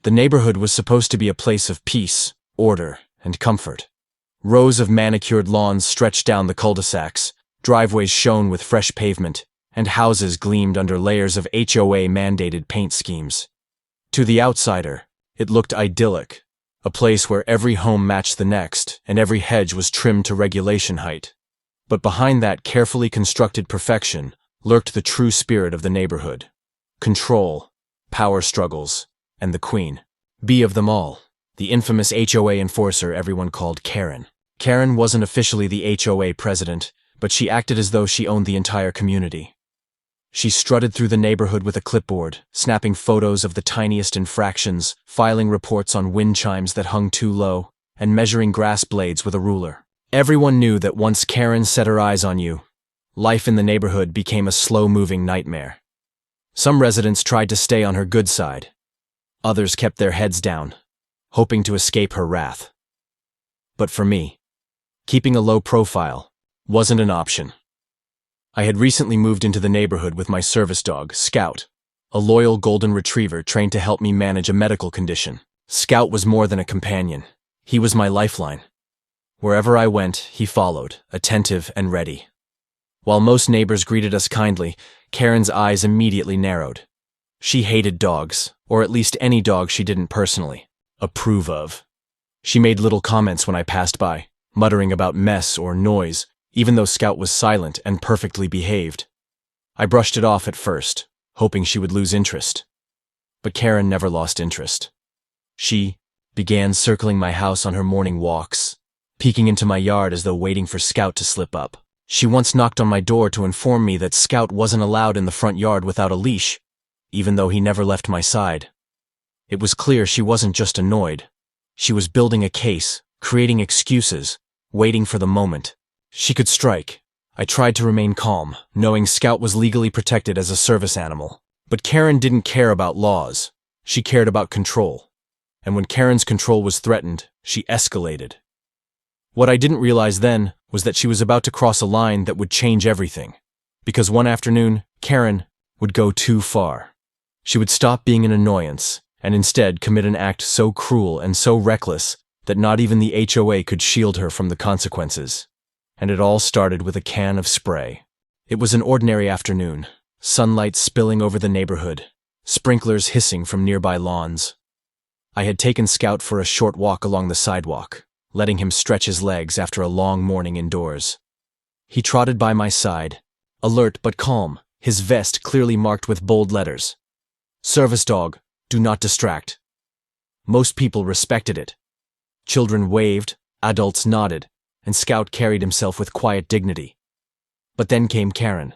The neighborhood was supposed to be a place of peace, order, and comfort. Rows of manicured lawns stretched down the cul-de-sacs, driveways shone with fresh pavement, and houses gleamed under layers of HOA-mandated paint schemes. To the outsider, it looked idyllic, a place where every home matched the next and every hedge was trimmed to regulation height. But behind that carefully constructed perfection lurked the true spirit of the neighborhood. Control, power struggles, and the queen. B of them all, the infamous HOA enforcer everyone called Karen. Karen wasn't officially the HOA president, but she acted as though she owned the entire community. She strutted through the neighborhood with a clipboard, snapping photos of the tiniest infractions, filing reports on wind chimes that hung too low, and measuring grass blades with a ruler. Everyone knew that once Karen set her eyes on you, life in the neighborhood became a slow-moving nightmare. Some residents tried to stay on her good side. Others kept their heads down, hoping to escape her wrath. But for me, keeping a low profile wasn't an option. I had recently moved into the neighborhood with my service dog, Scout, a loyal golden retriever trained to help me manage a medical condition. Scout was more than a companion. He was my lifeline. Wherever I went, he followed, attentive and ready. While most neighbors greeted us kindly, Karen's eyes immediately narrowed. She hated dogs, or at least any dog she didn't personally approve of. She made little comments when I passed by, muttering about mess or noise, even though Scout was silent and perfectly behaved. I brushed it off at first, hoping she would lose interest. But Karen never lost interest. She began circling my house on her morning walks, peeking into my yard as though waiting for Scout to slip up. She once knocked on my door to inform me that Scout wasn't allowed in the front yard without a leash, even though he never left my side. It was clear she wasn't just annoyed. She was building a case, creating excuses, waiting for the moment. She could strike. I tried to remain calm, knowing Scout was legally protected as a service animal. But Karen didn't care about laws. She cared about control. And when Karen's control was threatened, she escalated. What I didn't realize then was that she was about to cross a line that would change everything. Because one afternoon, Karen would go too far. She would stop being an annoyance and instead commit an act so cruel and so reckless that not even the HOA could shield her from the consequences. And it all started with a can of spray. It was an ordinary afternoon, sunlight spilling over the neighborhood, sprinklers hissing from nearby lawns. I had taken Scout for a short walk along the sidewalk, letting him stretch his legs after a long morning indoors. He trotted by my side, alert but calm, his vest clearly marked with bold letters. Service dog, do not distract. Most people respected it. Children waved, adults nodded, and Scout carried himself with quiet dignity. But then came Karen.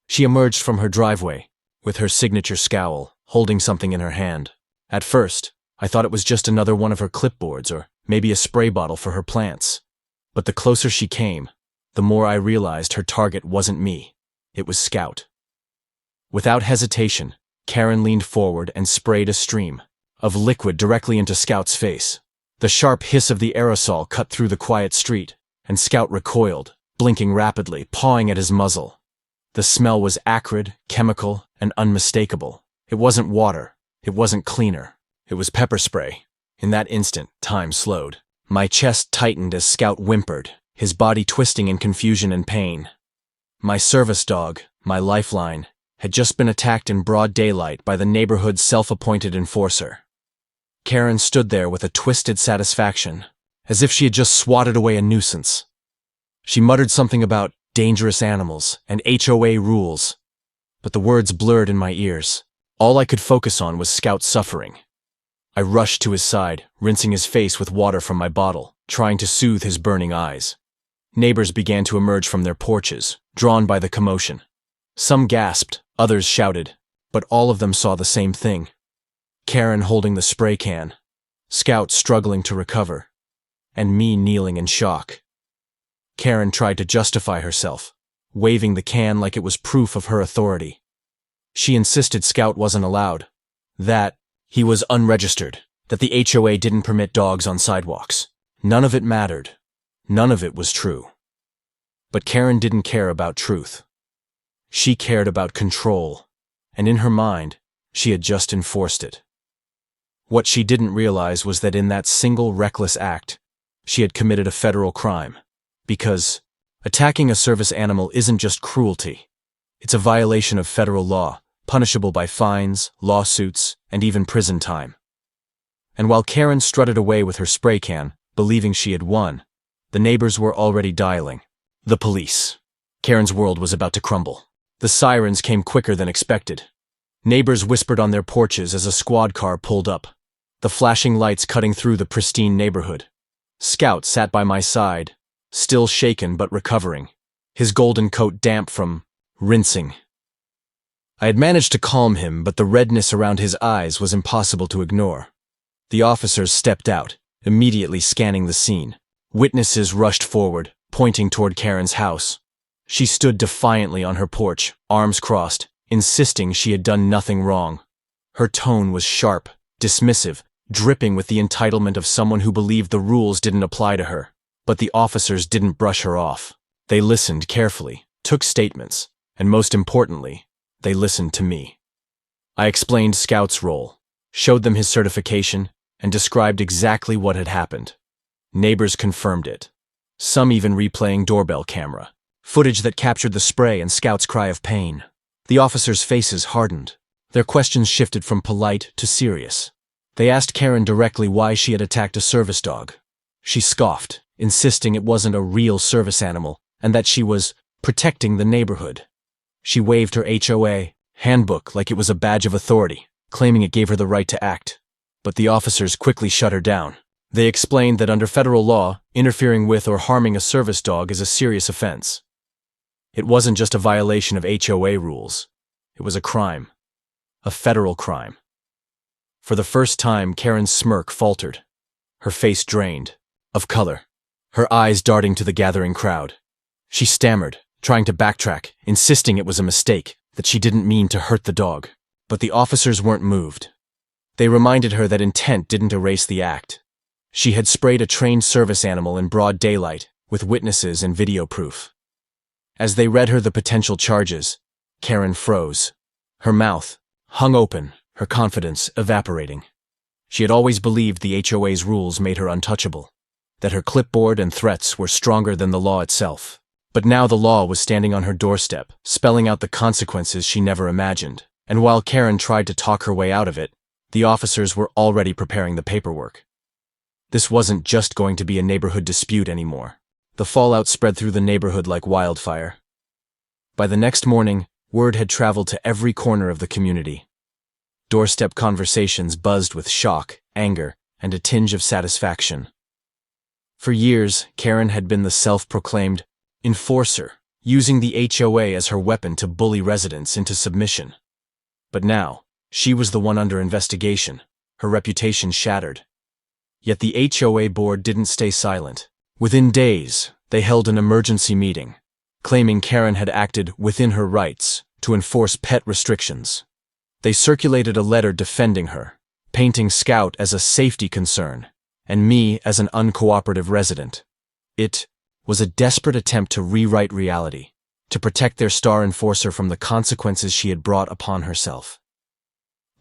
She emerged from her driveway, with her signature scowl, holding something in her hand. At first, I thought it was just another one of her clipboards or maybe a spray bottle for her plants. But the closer she came, the more I realized her target wasn't me. It was Scout. Without hesitation, Karen leaned forward and sprayed a stream of liquid directly into Scout's face. The sharp hiss of the aerosol cut through the quiet street, and Scout recoiled, blinking rapidly, pawing at his muzzle. The smell was acrid, chemical, and unmistakable. It wasn't water. It wasn't cleaner. It was pepper spray. In that instant, time slowed. My chest tightened as Scout whimpered, his body twisting in confusion and pain. My service dog, my lifeline, had just been attacked in broad daylight by the neighborhood's self-appointed enforcer. Karen stood there with a twisted satisfaction, as if she had just swatted away a nuisance. She muttered something about dangerous animals and HOA rules, but the words blurred in my ears. All I could focus on was Scout's suffering. I rushed to his side, rinsing his face with water from my bottle, trying to soothe his burning eyes. Neighbors began to emerge from their porches, drawn by the commotion. Some gasped, others shouted, but all of them saw the same thing. Karen holding the spray can, Scout struggling to recover, and me kneeling in shock. Karen tried to justify herself, waving the can like it was proof of her authority. She insisted Scout wasn't allowed, that he was unregistered, that the HOA didn't permit dogs on sidewalks. None of it mattered. None of it was true. But Karen didn't care about truth. She cared about control, and in her mind, she had just enforced it. What she didn't realize was that in that single reckless act, she had committed a federal crime. Because attacking a service animal isn't just cruelty. It's a violation of federal law, punishable by fines, lawsuits, and even prison time. And while Karen strutted away with her spray can, believing she had won, the neighbors were already dialing. The police. Karen's world was about to crumble. The sirens came quicker than expected. Neighbors whispered on their porches as a squad car pulled up, the flashing lights cutting through the pristine neighborhood. Scout sat by my side, still shaken but recovering, his golden coat damp from rinsing. I had managed to calm him, but the redness around his eyes was impossible to ignore. The officers stepped out, immediately scanning the scene. Witnesses rushed forward, pointing toward Karen's house. She stood defiantly on her porch, arms crossed, insisting she had done nothing wrong. Her tone was sharp, dismissive, dripping with the entitlement of someone who believed the rules didn't apply to her. But the officers didn't brush her off. They listened carefully, took statements, and most importantly, they listened to me. I explained Scout's role, showed them his certification, and described exactly what had happened. Neighbors confirmed it, some even replaying doorbell camera, footage that captured the spray and Scout's cry of pain. The officers' faces hardened. Their questions shifted from polite to serious. They asked Karen directly why she had attacked a service dog. She scoffed, insisting it wasn't a real service animal and that she was protecting the neighborhood. She waved her HOA handbook like it was a badge of authority, claiming it gave her the right to act. But the officers quickly shut her down. They explained that under federal law, interfering with or harming a service dog is a serious offense. It wasn't just a violation of HOA rules. It was a crime. A federal crime. For the first time, Karen's smirk faltered. Her face drained, of color, her eyes darting to the gathering crowd. She stammered, trying to backtrack, insisting it was a mistake, that she didn't mean to hurt the dog. But the officers weren't moved. They reminded her that intent didn't erase the act. She had sprayed a trained service animal in broad daylight, with witnesses and video proof. As they read her the potential charges, Karen froze. Her mouth hung open, her confidence evaporating. She had always believed the HOA's rules made her untouchable, that her clipboard and threats were stronger than the law itself. But now the law was standing on her doorstep, spelling out the consequences she never imagined. And while Karen tried to talk her way out of it, the officers were already preparing the paperwork. This wasn't just going to be a neighborhood dispute anymore. The fallout spread through the neighborhood like wildfire. By the next morning, word had traveled to every corner of the community. Doorstep conversations buzzed with shock, anger, and a tinge of satisfaction. For years, Karen had been the self-proclaimed enforcer, using the HOA as her weapon to bully residents into submission. But now, she was the one under investigation, her reputation shattered. Yet the HOA board didn't stay silent. Within days, they held an emergency meeting, claiming Karen had acted within her rights to enforce pet restrictions. They circulated a letter defending her, painting Scout as a safety concern, and me as an uncooperative resident. It was a desperate attempt to rewrite reality, to protect their star enforcer from the consequences she had brought upon herself.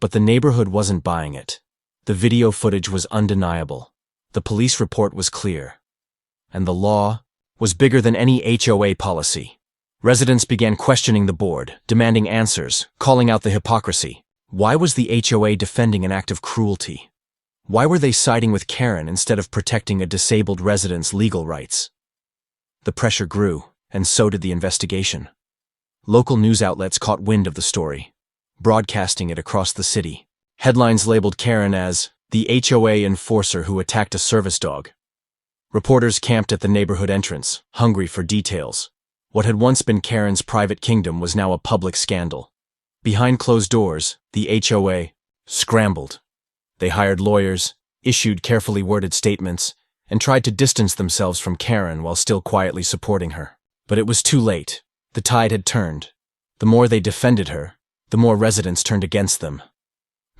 But the neighborhood wasn't buying it. The video footage was undeniable. The police report was clear. And the law was bigger than any HOA policy. Residents began questioning the board, demanding answers, calling out the hypocrisy. Why was the HOA defending an act of cruelty? Why were they siding with Karen instead of protecting a disabled resident's legal rights? The pressure grew, and so did the investigation. Local news outlets caught wind of the story, broadcasting it across the city. Headlines labeled Karen as the HOA enforcer who attacked a service dog. Reporters camped at the neighborhood entrance, hungry for details. What had once been Karen's private kingdom was now a public scandal. Behind closed doors, the HOA scrambled. They hired lawyers, issued carefully worded statements, and tried to distance themselves from Karen while still quietly supporting her. But it was too late. The tide had turned. The more they defended her, the more residents turned against them.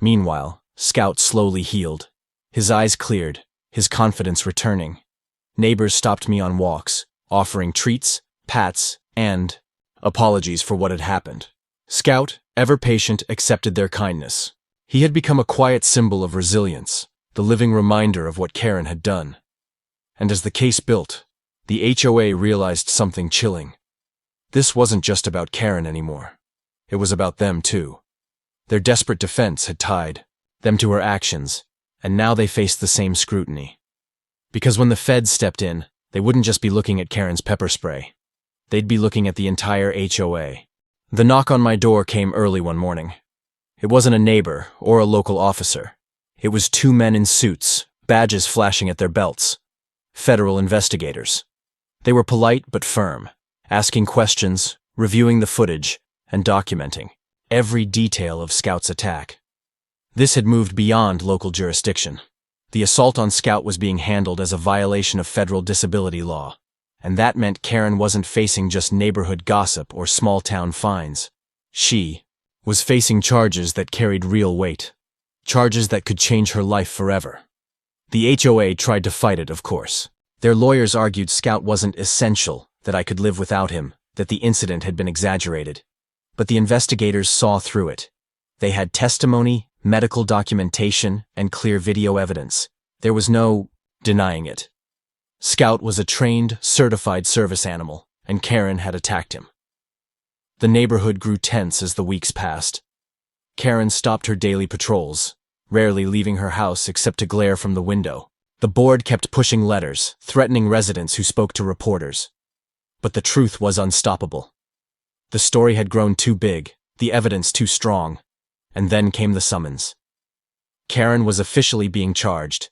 Meanwhile, Scout slowly healed. His eyes cleared, his confidence returning. Neighbors stopped me on walks, offering treats, pats, and apologies for what had happened. Scout, ever patient, accepted their kindness. He had become a quiet symbol of resilience, the living reminder of what Karen had done. And as the case built, the HOA realized something chilling. This wasn't just about Karen anymore. It was about them too. Their desperate defense had tied them to her actions, and now they faced the same scrutiny. Because when the feds stepped in, they wouldn't just be looking at Karen's pepper spray. They'd be looking at the entire HOA. The knock on my door came early one morning. It wasn't a neighbor or a local officer. It was two men in suits, badges flashing at their belts. Federal investigators. They were polite but firm, asking questions, reviewing the footage, and documenting every detail of Scout's attack. This had moved beyond local jurisdiction. The assault on Scout was being handled as a violation of federal disability law, and that meant Karen wasn't facing just neighborhood gossip or small-town fines. She was facing charges that carried real weight, charges that could change her life forever. The HOA tried to fight it, of course. Their lawyers argued Scout wasn't essential, that I could live without him, that the incident had been exaggerated. But the investigators saw through it. They had testimony, medical documentation, and clear video evidence. There was no denying it. Scout was a trained, certified service animal, and Karen had attacked him. The neighborhood grew tense as the weeks passed. Karen stopped her daily patrols, rarely leaving her house except to glare from the window. The board kept pushing letters, threatening residents who spoke to reporters. But the truth was unstoppable. The story had grown too big, the evidence too strong, and then came the summons. Karen was officially being charged.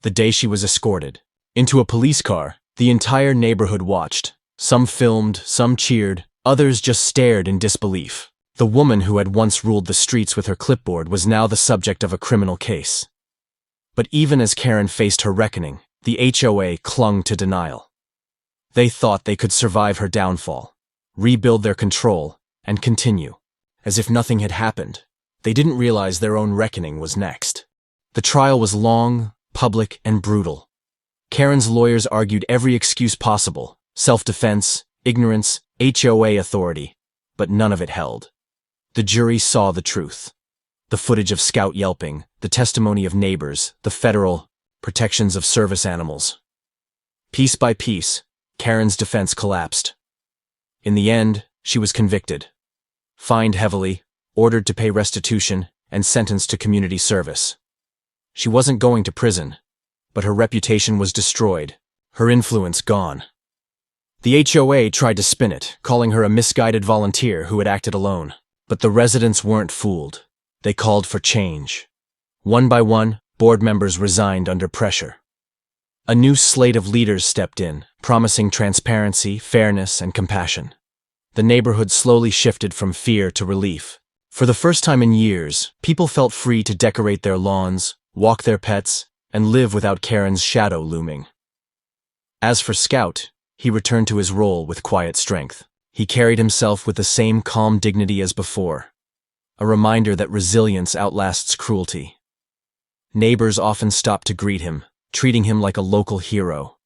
The day she was escorted into a police car, the entire neighborhood watched. Some filmed, some cheered, others just stared in disbelief. The woman who had once ruled the streets with her clipboard was now the subject of a criminal case. But even as Karen faced her reckoning, the HOA clung to denial. They thought they could survive her downfall, rebuild their control, and continue, as if nothing had happened. They didn't realize their own reckoning was next. The trial was long, public, and brutal. Karen's lawyers argued every excuse possible: self-defense, ignorance, HOA authority, but none of it held. The jury saw the truth. The footage of Scout yelping, the testimony of neighbors, the federal protections of service animals. Piece by piece, Karen's defense collapsed. In the end, she was convicted, fined heavily, ordered to pay restitution, and sentenced to community service. She wasn't going to prison, but her reputation was destroyed, her influence gone. The HOA tried to spin it, calling her a misguided volunteer who had acted alone. But the residents weren't fooled. They called for change. One by one, board members resigned under pressure. A new slate of leaders stepped in, promising transparency, fairness, and compassion. The neighborhood slowly shifted from fear to relief. For the first time in years, people felt free to decorate their lawns, walk their pets, and live without Karen's shadow looming. As for Scout, he returned to his role with quiet strength. He carried himself with the same calm dignity as before, a reminder that resilience outlasts cruelty. Neighbors often stopped to greet him, treating him like a local hero.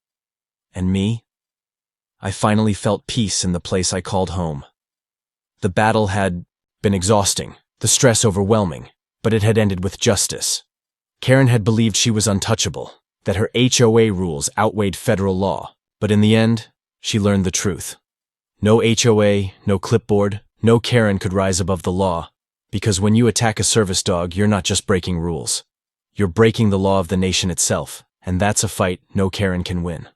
And me? I finally felt peace in the place I called home. The battle had been exhausting, the stress overwhelming, but it had ended with justice. Karen had believed she was untouchable, that her HOA rules outweighed federal law, but in the end, she learned the truth. No HOA, no clipboard, no Karen could rise above the law, because when you attack a service dog, you're not just breaking rules. You're breaking the law of the nation itself, and that's a fight no Karen can win.